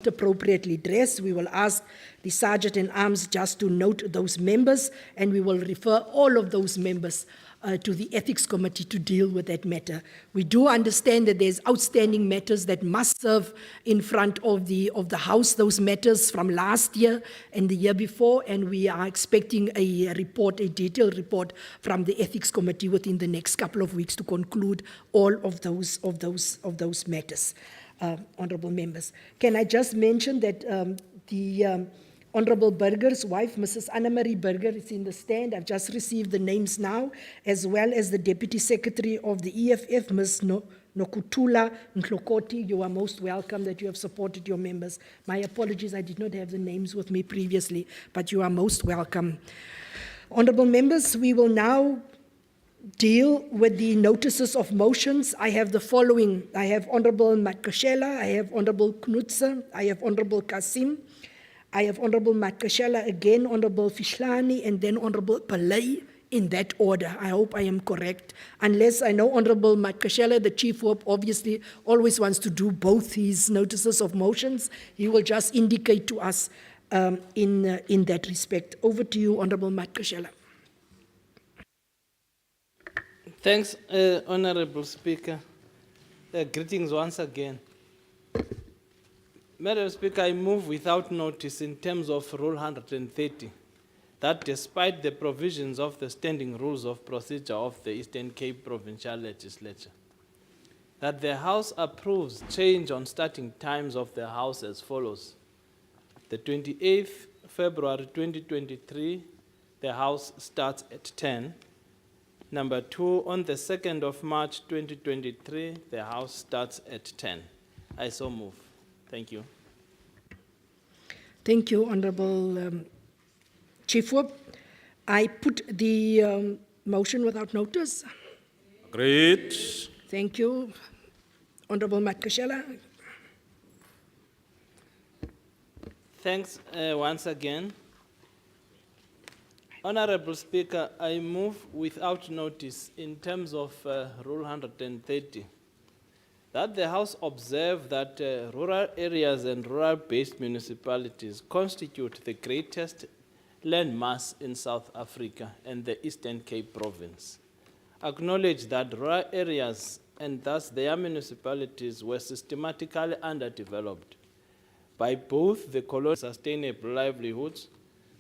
appropriately dressed. We will ask the Sergeant-in-Arms just to note those members, and we will refer all of those members to the Ethics Committee to deal with that matter. We do understand that there's outstanding matters that must serve in front of the House, those matters from last year and the year before, and we are expecting a report, a detailed report from the Ethics Committee within the next couple of weeks to conclude all of those matters. Honourable members, can I just mention that the Honourable Burger's wife, Mrs. Anna-Marie Burger, is in the stand. I've just received the names now, as well as the Deputy Secretary of the EFF, Ms. Nokutula Nhlokoti. You are most welcome that you have supported your members. My apologies, I did not have the names with me previously, but you are most welcome. Honourable members, we will now deal with the notices of motions. I have the following. I have Honourable Matkashela, I have Honourable Knutse, I have Honourable Kasim, I have Honourable Matkashela again, Honourable Fishlani, and then Honourable Pillay, in that order. I hope I am correct. Unless I know Honourable Matkashela, the Chief Whip, obviously always wants to do both his notices of motions. He will just indicate to us in that respect. Over to you, Honourable Matkashela. Thanks, Honourable Speaker. Greetings once again. Madam Speaker, I move without notice in terms of Rule 130 that despite the provisions of the Standing Rules of Procedure of the Eastern Cape Provincial Legislature, that the House approves change on starting times of the House as follows. The 28th February 2023, the House starts at 10. Number 2, on the 2nd of March 2023, the House starts at 10. I so move. Thank you. Thank you, Honourable Chief Whip. I put the motion without notice. Agreed. Thank you. Honourable Matkashela. Thanks once again. Honourable Speaker, I move without notice in terms of Rule 130 that the House observe that rural areas and rural-based municipalities constitute the greatest landmass in South Africa and the Eastern Cape Province. Acknowledge that rural areas and thus their municipalities were systematically underdeveloped by both the colonial sustainable livelihoods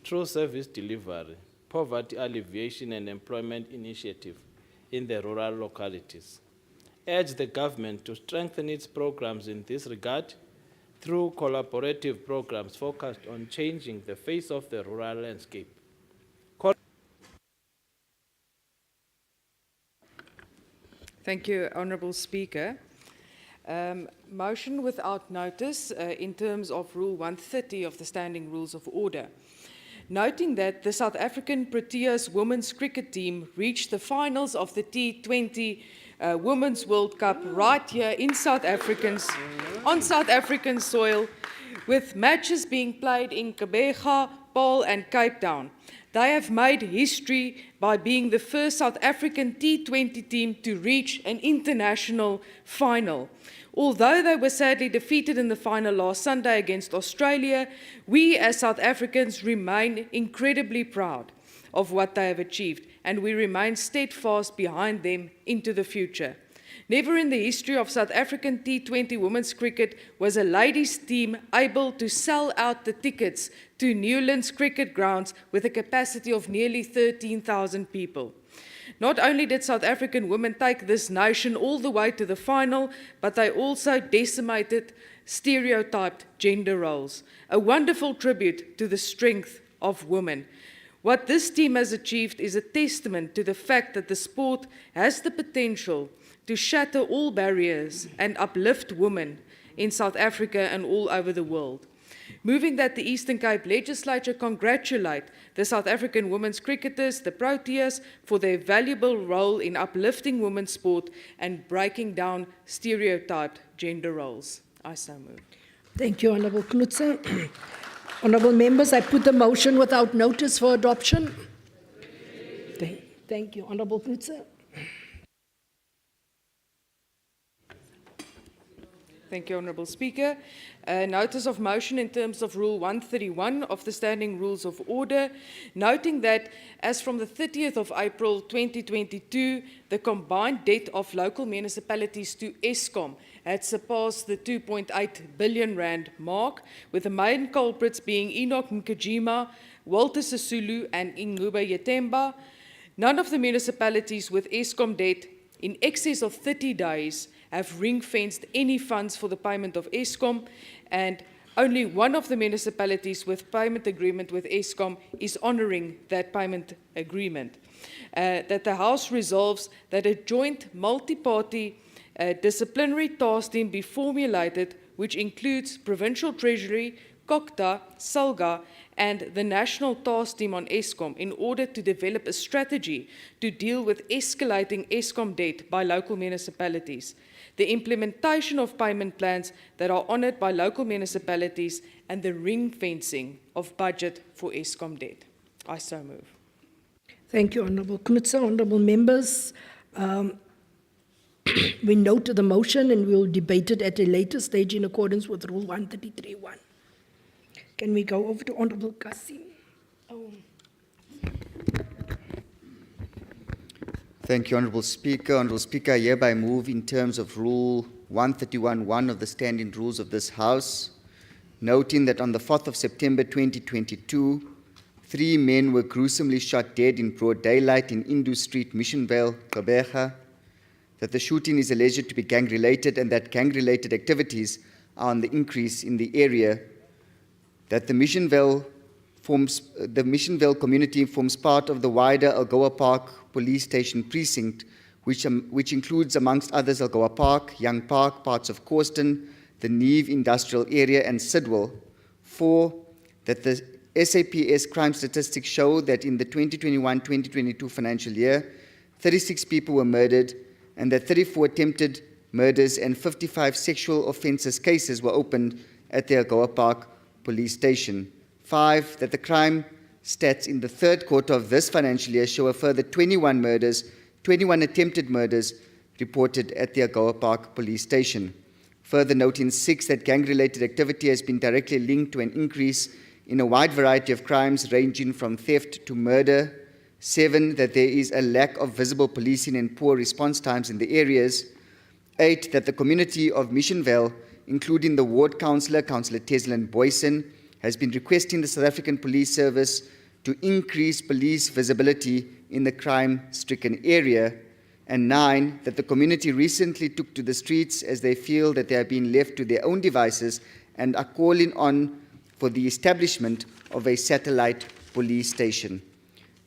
through service delivery, poverty alleviation and employment initiative in the rural localities. Urge the government to strengthen its programs in this regard through collaborative programs focused on changing the face of the rural landscape. Thank you, Honourable Speaker. Motion without notice in terms of Rule 130 of the Standing Rules of Order. Noting that the South African Proteas women's cricket team reached the finals of the T20 Women's World Cup right here in on South African soil, with matches being played in Gqeberha, Paarl and Cape Town. They have made history by being the first South African T20 team to reach an international final. Although they were sadly defeated in the final last Sunday against Australia, we as South Africans remain incredibly proud of what they have achieved, and we remain steadfast behind them into the future. Never in the history of South African T20 women's cricket was a ladies' team able to sell out the tickets to Newlands cricket grounds with a capacity of nearly 13,000 people. Not only did South African women take this nation all the way to the final, but they also decimated stereotyped gender roles. A wonderful tribute to the strength of women. What this team has achieved is a testament to the fact that the sport has the potential to shatter all barriers and uplift women in South Africa and all over the world. Moving that the Eastern Cape Legislature congratulate the South African women's cricketers, the Proteas, for their valuable role in uplifting women's sport and breaking down stereotyped gender roles. I so move. Thank you, Honourable Knutse. Honourable members, I put the motion without notice for adoption. Thank you, Honourable Knutse. Thank you, Honourable Speaker. Notice of motion in terms of Rule 131 of the Standing Rules of Order, noting that as from the 30th of April 2022, the combined debt of local municipalities to Eskom had surpassed the 2.8 billion rand mark, with the main culprits being Enoch Nkajima, Walter Sisulu and Inguba Yetemba. None of the municipalities with Eskom debt in excess of 30 days have ring-fenced any funds for the payment of Eskom, and only one of the municipalities with payment agreement with Eskom is honouring that payment agreement. That the House resolves that a joint multi-party disciplinary task team be formulated, which includes Provincial Treasury, COCTA, SALGA, and the National Task Team on Eskom in order to develop a strategy to deal with escalating Eskom debt by local municipalities, the implementation of payment plans that are honoured by local municipalities, and the ring-fencing of budget for Eskom debt. I so move. Thank you, Honourable Knutser. Honourable members, we note the motion and we will debate it at a later stage in accordance with Rule 133.1. Can we go over to Honourable Kasim? Oh. Thank you, Honourable Speaker. Honourable Speaker, I hereby move in terms of Rule 131.1 of the Standing Rules of this House, noting that on the 4th of September 2022, 3 men were gruesomely shot dead in broad daylight in Indu Street, Missionvale, Gqeberha, that the shooting is alleged to be gang-related and that gang-related activities are on the increase in the area, that the Missionvale community forms part of the wider Algoa Park Police Station precinct, which includes, amongst others, Algoa Park, Young Park, parts of Corsten, the Neve Industrial Area, and Sidwell. 4, that the SAPS crime statistics show that in the 2021-2022 financial year, 36 people were murdered, and that 34 attempted murders and 55 sexual offences cases were opened at the Algoa Park Police Station. 5, that the crime stats in the 3rd quarter of this financial year show a further 21 murders, 21 attempted murders reported at the Algoa Park Police Station. Further noting 6, that gang-related activity has been directly linked to an increase in a wide variety of crimes ranging from theft to murder. 7, that there is a lack of visible policing and poor response times in the areas. 8, that the community of Missionvale, including the ward councillor, Councillor Teslan Boyson, has been requesting the South African Police Service to increase police visibility in the crime-stricken area. And 9, that the community recently took to the streets as they feel that they are being left to their own devices and are calling on for the establishment of a satellite police station.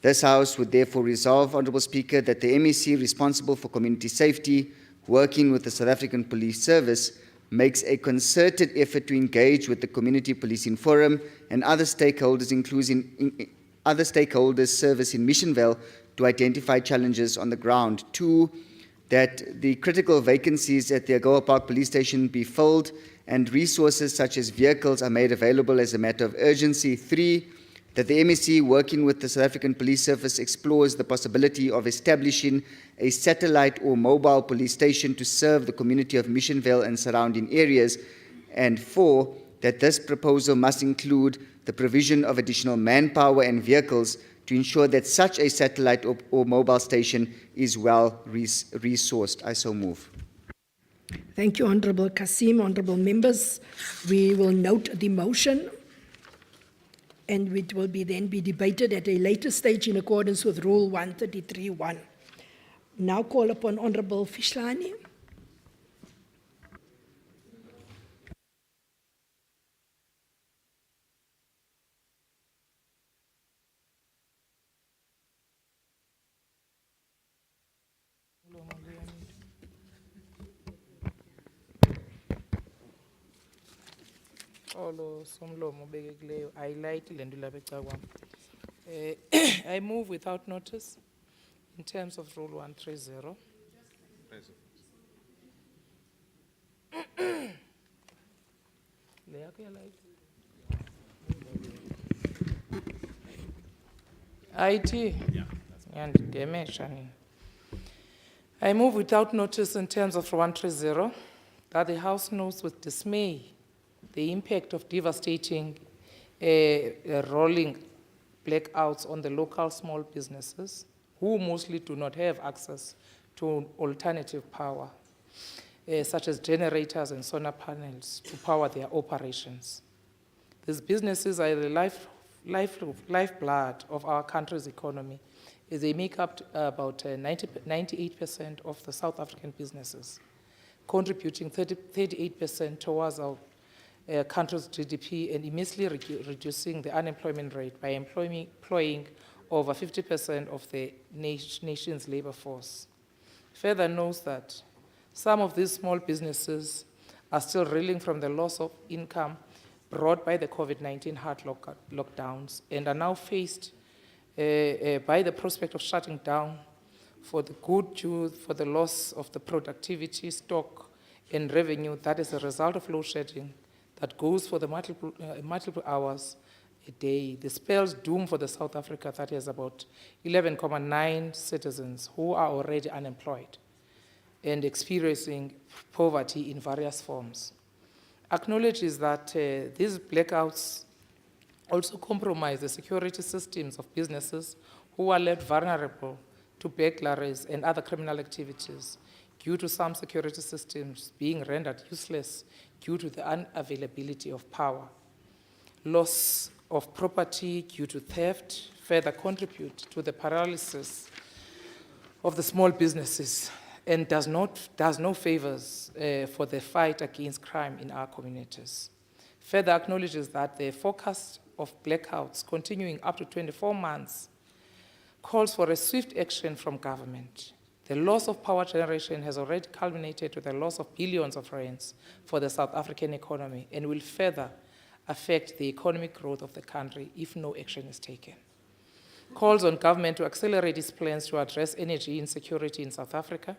This House would therefore resolve, Honourable Speaker, that the MEC responsible for community safety, working with the South African Police Service, makes a concerted effort to engage with the Community Policing Forum and other stakeholders, including other stakeholders' service in Missionvale, to identify challenges on the ground. 2, that the critical vacancies at the Algoa Park Police Station be filled and resources such as vehicles are made available as a matter of urgency. 3, that the MEC, working with the South African Police Service, explores the possibility of establishing a satellite or mobile police station to serve the community of Missionvale and surrounding areas. And 4, that this proposal must include the provision of additional manpower and vehicles to ensure that such a satellite or mobile station is well resourced. I so move. Thank you, Honourable Kasim. Honourable members, we will note the motion and it will then be debated at a later stage in accordance with Rule 133.1. Now call upon Honourable Fishlani. I move without notice in terms of Rule 130. IT. And damage. I move without notice in terms of 130 that the House knows with dismay the impact of devastating rolling blackouts on the local small businesses, who mostly do not have access to alternative power, such as generators and solar panels, to power their operations. These businesses are the lifeblood of our country's economy, as they make up about 98% of the South African businesses, contributing 38% towards our country's GDP and immensely reducing the unemployment rate by employing over 50% of the nation's labor force. Further notes that some of these small businesses are still reeling from the loss of income brought by the COVID-19 hard lockdowns and are now faced by the prospect of shutting down for the good due for the loss of the productivity, stock, and revenue that is a result of load shedding that goes for the multiple hours a day. This spells doom for the South Africa that has about 11.9 citizens who are already unemployed and experiencing poverty in various forms. Acknowledges that these blackouts also compromise the security systems of businesses who are left vulnerable to burglaries and other criminal activities due to some security systems being rendered useless due to the unavailability of power. Loss of property due to theft further contribute to the paralysis of the small businesses and does no favors for the fight against crime in our communities. Further acknowledges that the forecast of blackouts continuing up to 24 months calls for a swift action from government. The loss of power generation has already culminated with the loss of billions of rands for the South African economy and will further affect the economic growth of the country if no action is taken. Calls on government to accelerate its plans to address energy insecurity in South Africa,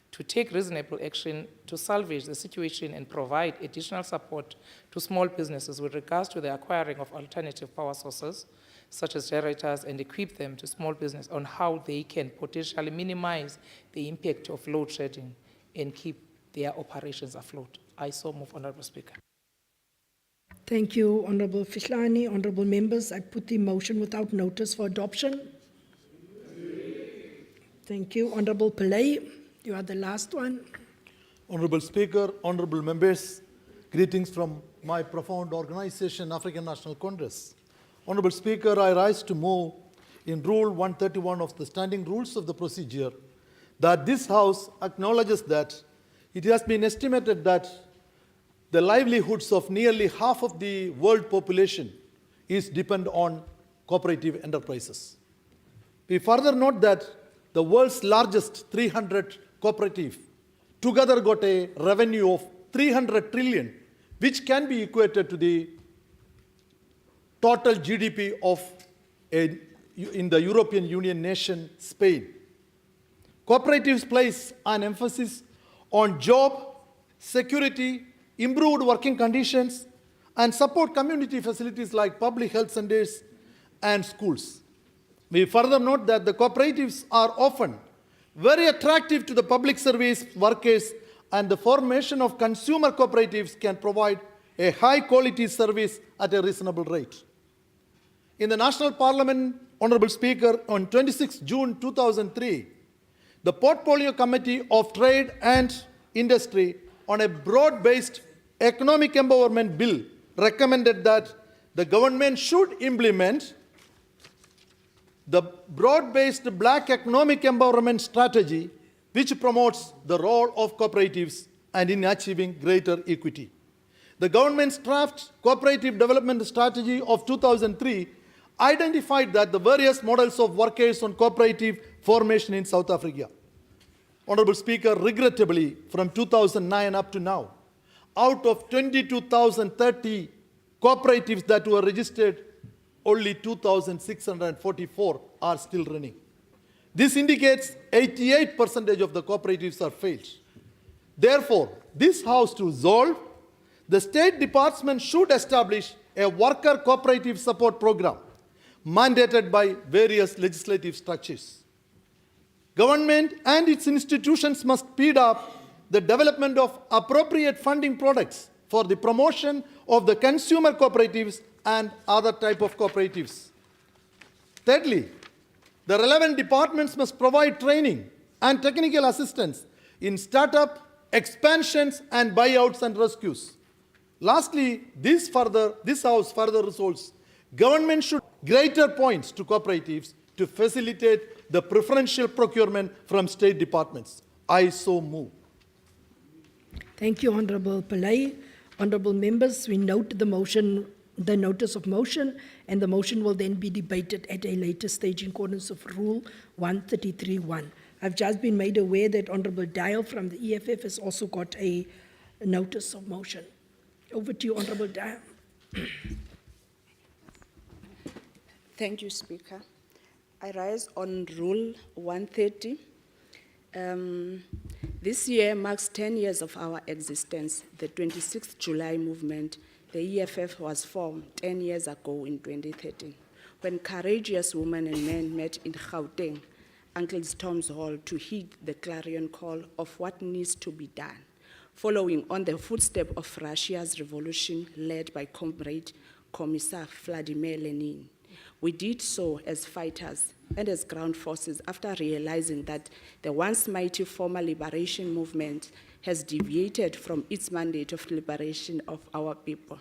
to take reasonable action to salvage the situation and provide additional support to small businesses with regards to the acquiring of alternative power sources, such as generators, and equip them to small business on how they can potentially minimize the impact of load shedding and keep their operations afloat. I so move, Honourable Speaker. Thank you, Honourable Fihlani. Honourable members, I put the motion without notice for adoption. Thank you. Honourable Pillay, you are the last one. Honourable Speaker, honourable members, greetings from my profound organization, African National Congress. Honourable Speaker, I rise to move in Rule 131 of the Standing Rules of the Procedure that this House acknowledges that it has been estimated that the livelihoods of nearly half of the world population is dependent on cooperative enterprises. We further note that the world's largest 300 cooperative together got a revenue of 300 trillion, which can be equated to the total GDP of in the European Union nation, Spain. Cooperatives place an emphasis on job, security, improved working conditions, and support community facilities like public health centers and schools. We further note that the cooperatives are often very attractive to the public service workers, and the formation of consumer cooperatives can provide a high-quality service at a reasonable rate. In the National Parliament, Honourable Speaker, on 26 June 2003, the Portfolio Committee of Trade and Industry on a broad-based economic empowerment bill recommended that the government should implement the broad-based Black economic empowerment strategy, which promotes the role of cooperatives and in achieving greater equity. The government's draft cooperative development strategy of 2003 identified that the various models of workers on cooperative formation in South Africa. Honourable Speaker, regrettably, from 2009 up to now, out of 22,030 cooperatives that were registered, only 2,644 are still running. This indicates 88% of the cooperatives are failed. Therefore, this House to resolve, the State Department should establish a worker cooperative support program mandated by various legislative structures. Government and its institutions must speed up the development of appropriate funding products for the promotion of the consumer cooperatives and other type of cooperatives. Thirdly, the relevant departments must provide training and technical assistance in startup, expansions, and buyouts and rescues. Lastly, this House further resolves government should greater points to cooperatives to facilitate the preferential procurement from state departments. I so move. Thank you, Honourable Pillay. Honourable members, we note the motion, the notice of motion, and the motion will then be debated at a later stage in accordance of Rule 133.1. I've just been made aware that Honourable Dial from the EFF has also got a notice of motion. Over to you, Honourable Dial. Thank you, Speaker. I rise on Rule 130. This year marks 10 years of our existence. The 26th July movement, the EFF was formed 10 years ago in 2013, when courageous women and men met in Gauteng, Uncle Tom's Hall, to heed the clarion call of what needs to be done, following on the footsteps of Russia's revolution led by Comrade Commissar Vladimir Lenin. We did so as fighters and as ground forces after realizing that the once mighty former liberation movement has deviated from its mandate of liberation of our people.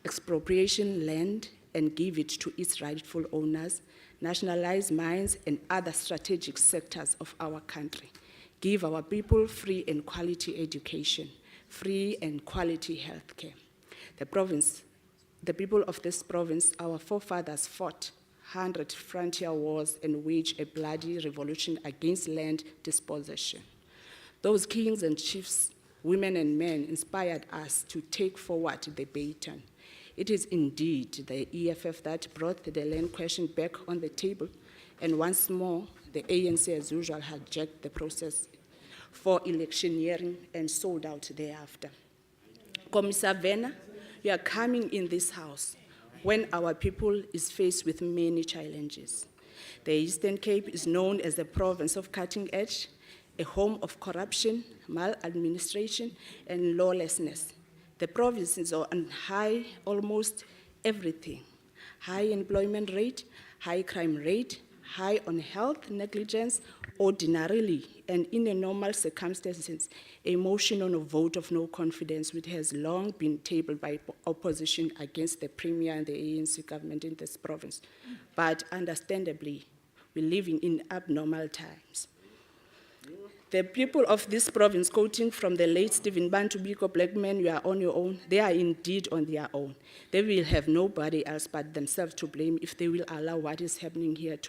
Expropriation land and give it to its rightful owners, nationalize mines and other strategic sectors of our country, give our people free and quality education, free and quality health care. The people of this province, our forefathers fought 100 frontier wars and waged a bloody revolution against land dispossession. Those kings and chiefs, women and men inspired us to take forward the baton. It is indeed the EFF that brought the land question back on the table, and once more, the ANC as usual hijacked the process for electioneering and sold out thereafter. Commissar Vena, you are coming in this house when our people is faced with many challenges. The Eastern Cape is known as the province of cutting edge, a home of corruption, maladministration, and lawlessness. The province is on high almost everything: high employment rate, high crime rate, high on health negligence, ordinarily, and in a normal circumstances, a motion on a vote of no confidence, which has long been tabled by opposition against the Premier and the ANC government in this province. But understandably, we're living in abnormal times. The people of this province, quoting from the late Stephen Bantu Biko, "Black men, you are on your own," they are indeed on their own. They will have nobody else but themselves to blame if they will allow what is happening here to